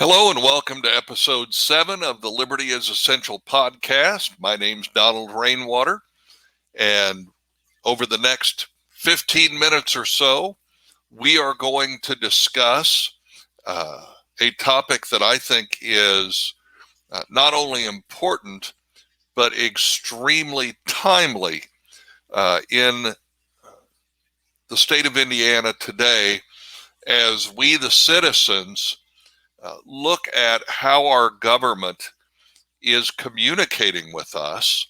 Hello and welcome to episode 7 of the Liberty is Essential podcast. My name's Donald Rainwater, and over the next 15 minutes or so, we are going to discuss a topic that I think is not only important, but extremely timely in the state of Indiana today as we, the citizens, look at how our government is communicating with us.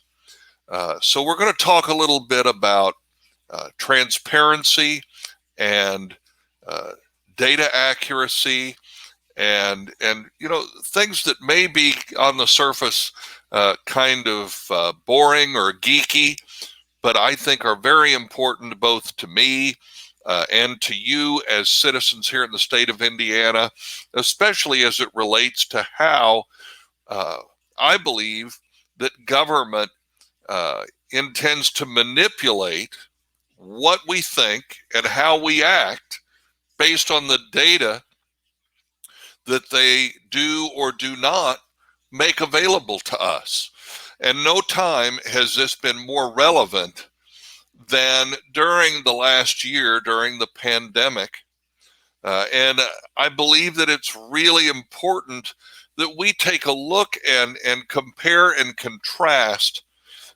So we're going to talk a little bit about transparency and data accuracy and things that may be on the surface kind of boring or geeky, but I think are very important both to me and to you as citizens here in the state of Indiana, especially as it relates to how I believe that government intends to manipulate what we think and how we act based on the data that they do or do not make available to us. And no time has this been more relevant than during the last year, during the pandemic. And I believe that it's really important that we take a look and compare and contrast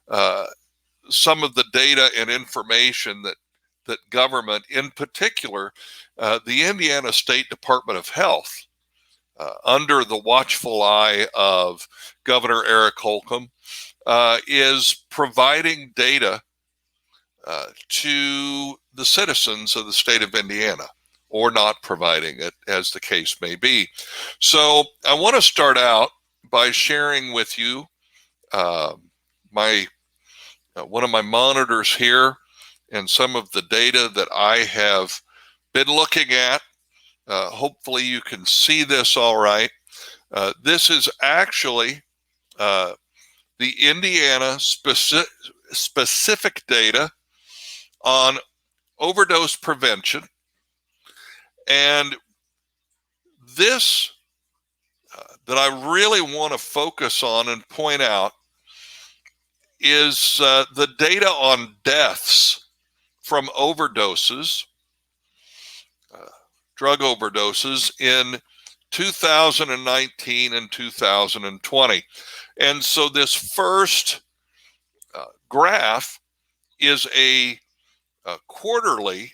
some of the data and information that government, in particular, the Indiana State Department of Health, under the watchful eye of Governor Eric Holcomb, is providing data to the citizens of the state of Indiana, or not providing it, as the case may be. So I want to start out by sharing with you one of my monitors here and some of the data that I have been looking at. Hopefully you can see this all right. This is actually the Indiana specific data on overdose prevention. And this that I really want to focus on and point out is the data on deaths from overdoses, drug overdoses in 2019 and 2020. And so this first graph is a quarterly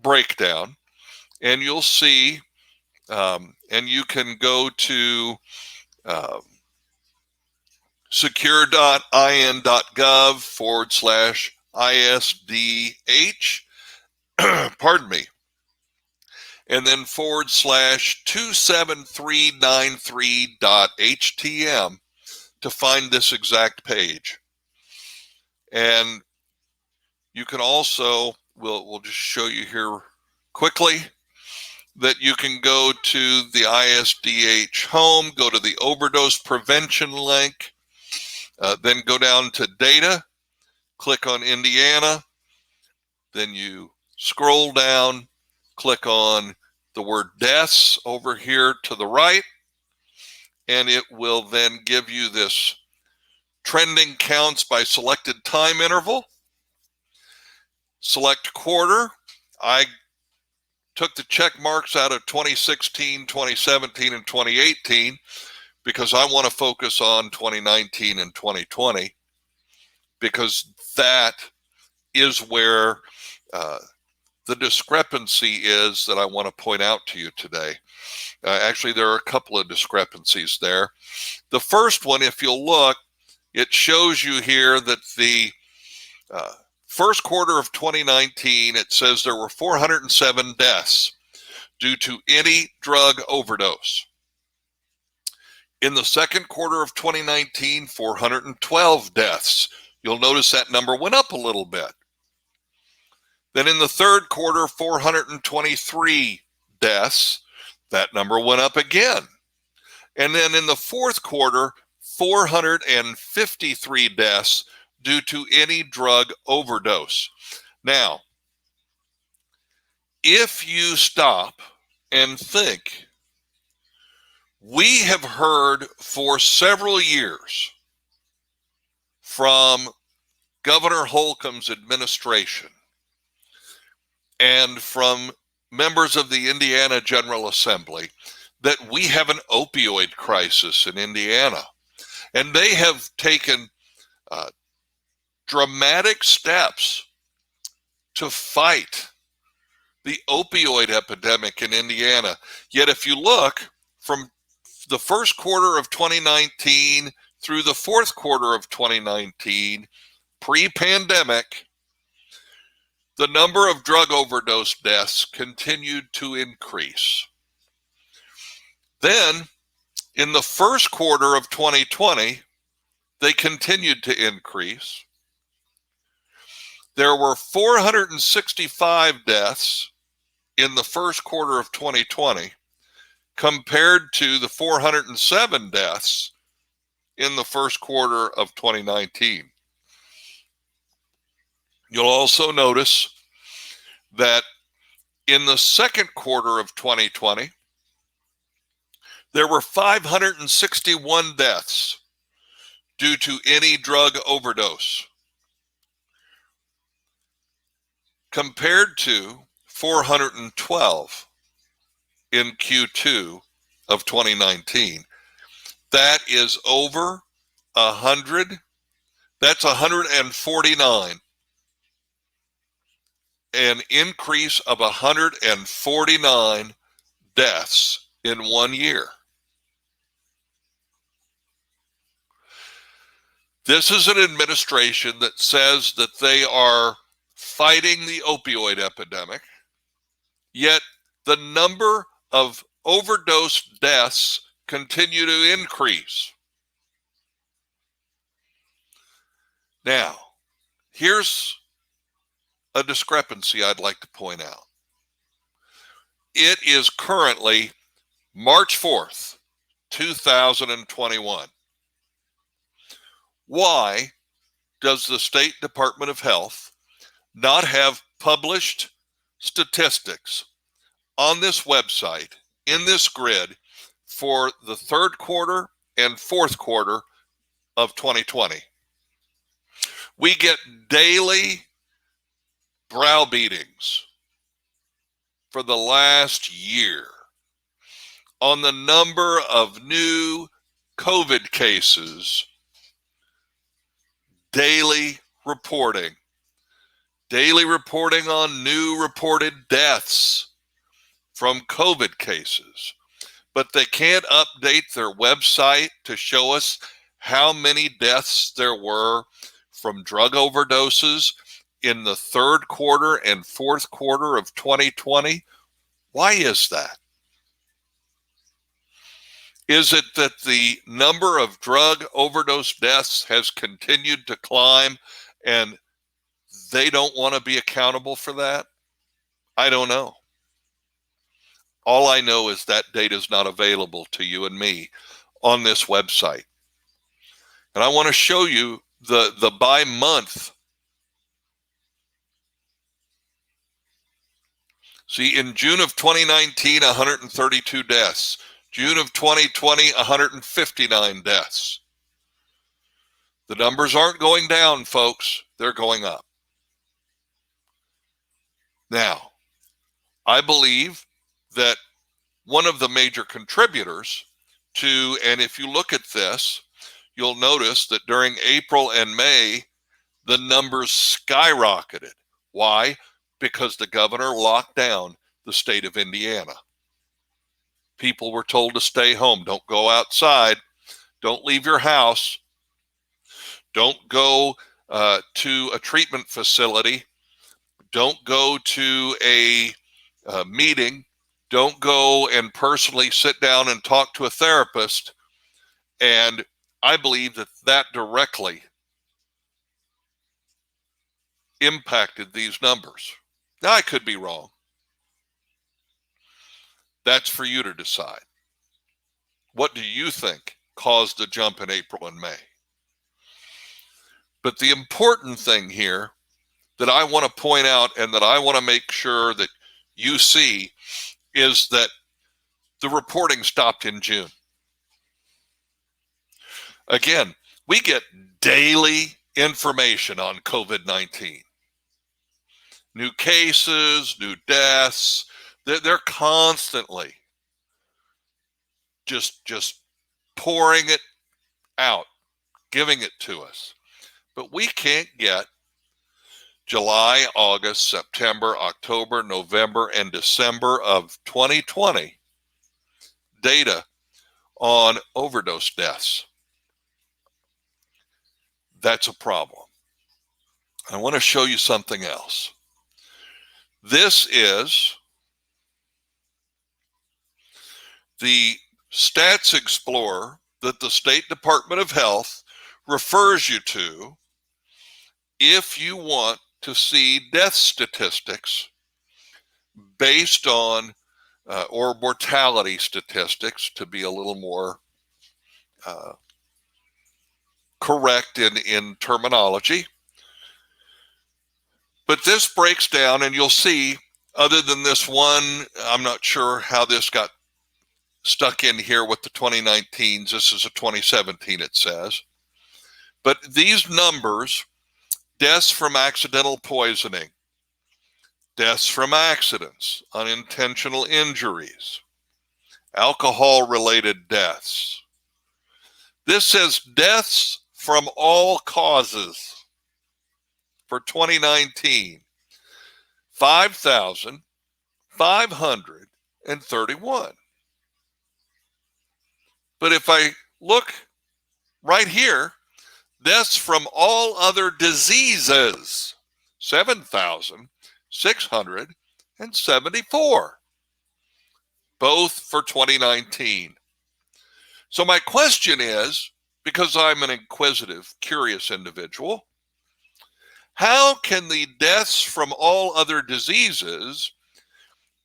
breakdown, and you'll see, and you can go to secure.in.gov/ISDH, pardon me, and then /27393.htm to find this exact page. And you can also, we'll just show you here quickly, that you can go to the ISDH home, go to the overdose prevention link, then go down to data, click on Indiana, then you scroll down, click on the word deaths over here to the right, and it will then give you this trending counts by selected time interval. Select quarter. I took the check marks out of 2016, 2017, and 2018 because I want to focus on 2019 and 2020, because that is where the discrepancy is that I want to point out to you today. Actually, there are a couple of discrepancies there. The first one, if you'll look, it shows you here that the first quarter of 2019, it says there were 407 deaths due to any drug overdose. In the second quarter of 2019, 412 deaths. You'll notice that number went up a little bit. Then in the third quarter, 423 deaths. That number went up again. And then in the fourth quarter, 453 deaths due to any drug overdose. Now, if you stop and think, We have heard for several years from Governor Holcomb's administration and from members of the Indiana General Assembly that we have an opioid crisis in Indiana. And they have taken dramatic steps to fight the opioid epidemic in Indiana. Yet if you look from the first quarter of 2019 through the fourth quarter of 2019, pre-pandemic, the number of drug overdose deaths continued to increase. Then, in the first quarter of 2020, they continued to increase. There were 465 deaths in the first quarter of 2020 compared to the 407 deaths in the first quarter of 2019. You'll also notice that in the second quarter of 2020, there were 561 deaths due to any drug overdose, compared to 412 in Q2 of 2019. That is over 100. That's 149. An increase of 149 deaths in 1 year. This is an administration that says that they are fighting the opioid epidemic, yet the number of overdose deaths continue to increase. Now, here's a discrepancy I'd like to point out. It is currently March 4th, 2021. Why does the State Department of Health not have published statistics on this website, in this grid, for the third quarter and fourth quarter of 2020? We get daily browbeatings for the last year on the number of new COVID cases. Daily reporting on new reported deaths from COVID cases. But they can't update their website to show us how many deaths there were from drug overdoses in the third quarter and fourth quarter of 2020. Why is that? Is it that the number of drug overdose deaths has continued to climb and they don't want to be accountable for that? I don't know. All I know is that data is not available to you and me on this website. And I want to show you the by month. See, in June of 2019, 132 deaths. June of 2020, 159 deaths. The numbers aren't going down, folks. They're going up. Now, I believe that one of the major contributors to, and if you look at this, you'll notice that during April and May, the numbers skyrocketed. Why? Because the governor locked down the state of Indiana. People were told to stay home. Don't go outside. Don't leave your house. Don't go to a treatment facility. Don't go to a meeting. Don't go and personally sit down and talk to a therapist. And I believe that that directly impacted these numbers. Now, I could be wrong. That's for you to decide. What do you think caused the jump in April and May? But the important thing here that I want to point out and that I want to make sure that you see is that the reporting stopped in June. Again, we get daily information on COVID-19. New cases, new deaths. They're constantly just pouring it out, giving it to us. But we can't get July, August, September, October, November, and December of 2020 data on overdose deaths. That's a problem. I want to show you something else. This is the Stats Explorer that the State Department of Health refers you to if you want to see death statistics based on or mortality statistics, to be a little more correct in terminology. But this breaks down, and you'll see, other than this one, I'm not sure how this got stuck in here with the 2019s. This is a 2017, it says. But these numbers, deaths from accidental poisoning, deaths from accidents, unintentional injuries, alcohol-related deaths. This says deaths from all causes for 2019, 5,531. But if I look right here, deaths from all other diseases, 7,674, both for 2019. So my question is, because I'm an inquisitive, curious individual, how can the deaths from all other diseases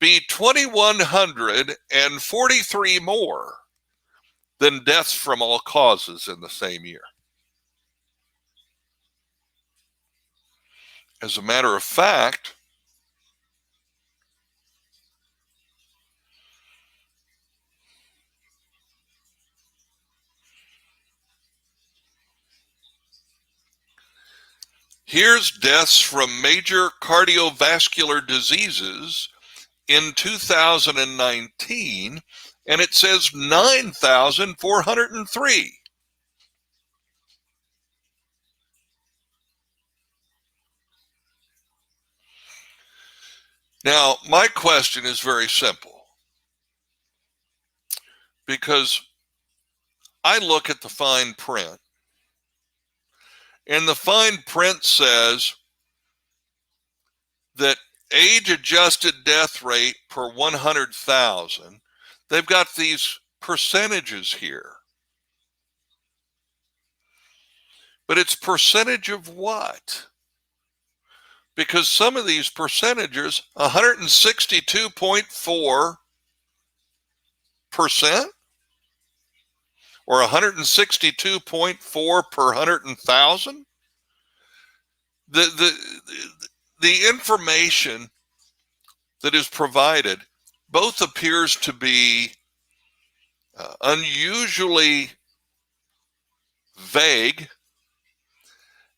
be 2,143 more than deaths from all causes in the same year? As a matter of fact, here's deaths from major cardiovascular diseases in 2019, and it says 9,403. Now, my question is very simple, because I look at the fine print, and the fine print says that age-adjusted death rate per 100,000, they've got these percentages here. But it's percentage of what? Because some of these percentages, 162.4% or 162.4 per 100,000. The information that is provided both appears to be unusually vague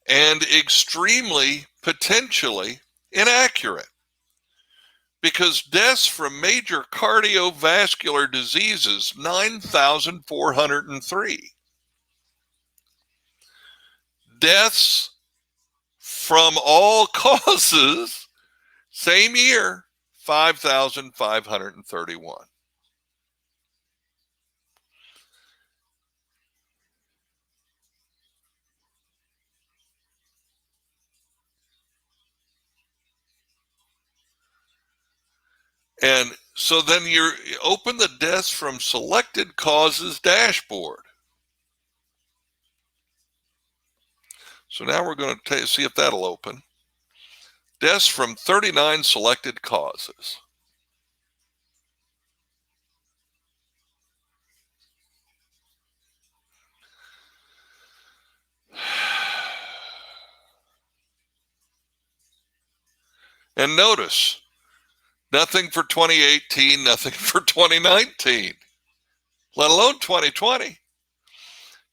and extremely potentially inaccurate, because deaths from major cardiovascular diseases, 9,403. Deaths from all causes, same year, 5,531. And so then you open the deaths from selected causes dashboard. So now we're going to see if that'll open. Deaths from 39 selected causes. And notice, nothing for 2018, nothing for 2019, let alone 2020.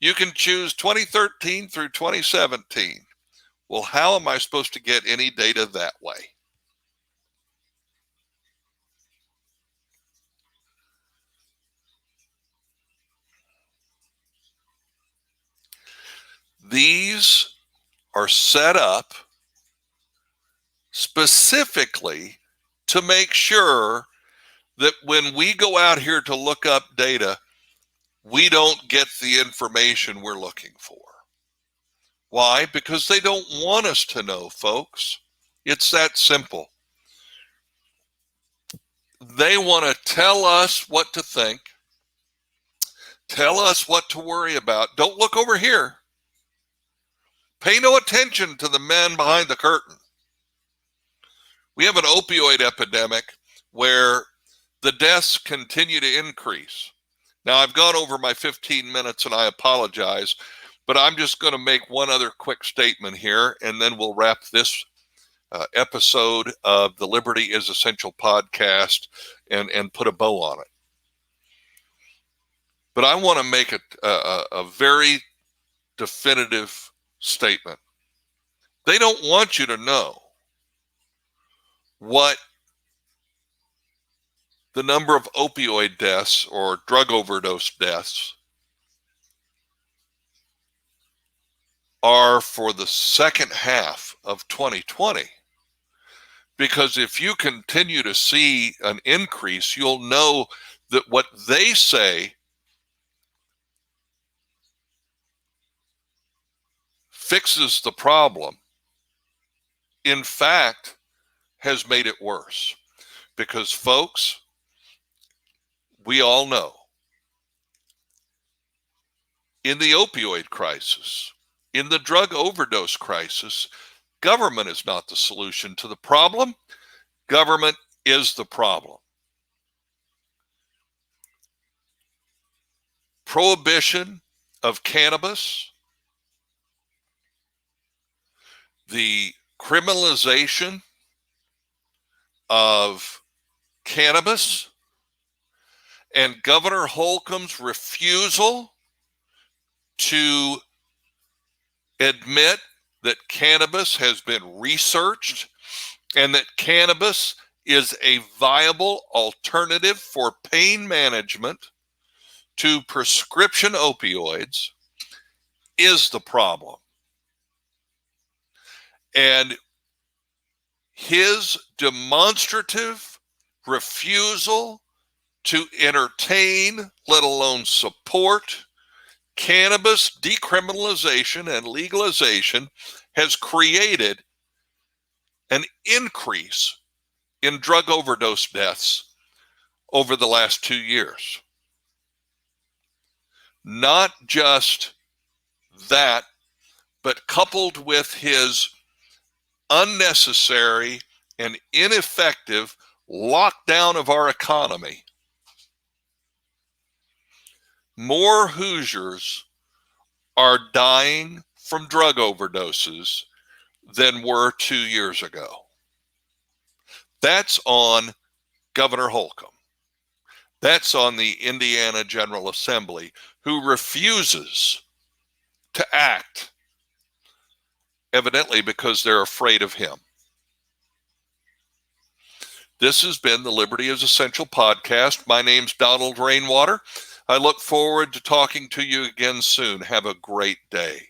You can choose 2013 through 2017. Well, how am I supposed to get any data that way? These are set up specifically to make sure that when we go out here to look up data, we don't get the information we're looking for. Why? Because they don't want us to know, folks. It's that simple. They want to tell us what to think, tell us what to worry about. Don't look over here. Pay no attention to the men behind the curtain. We have an opioid epidemic where the deaths continue to increase. Now, I've gone over my 15 minutes and I apologize, but I'm just going to make one other quick statement here, and then we'll wrap this episode of the Liberty is Essential podcast and put a bow on it. But I want to make a very definitive statement. They don't want you to know what the number of opioid deaths or drug overdose deaths are for the second half of 2020. Because if you continue to see an increase, you'll know that what they say fixes the problem, in fact, has made it worse. Because, folks, we all know in the opioid crisis, in the drug overdose crisis, government is not the solution to the problem. Government is the problem. Prohibition of cannabis, the criminalization of cannabis, and Governor Holcomb's refusal to admit that cannabis has been researched and that cannabis is a viable alternative for pain management to prescription opioids is the problem. And his demonstrative refusal to entertain, let alone support, cannabis decriminalization and legalization has created an increase in drug overdose deaths over the last 2 years. Not just that, but coupled with his unnecessary and ineffective lockdown of our economy, more Hoosiers are dying from drug overdoses than were 2 years ago. That's on Governor Holcomb. That's on the Indiana General Assembly, who refuses to act, evidently because they're afraid of him. This has been the Liberty is Essential podcast. My name's Donald Rainwater. I look forward to talking to you again soon. Have a great day.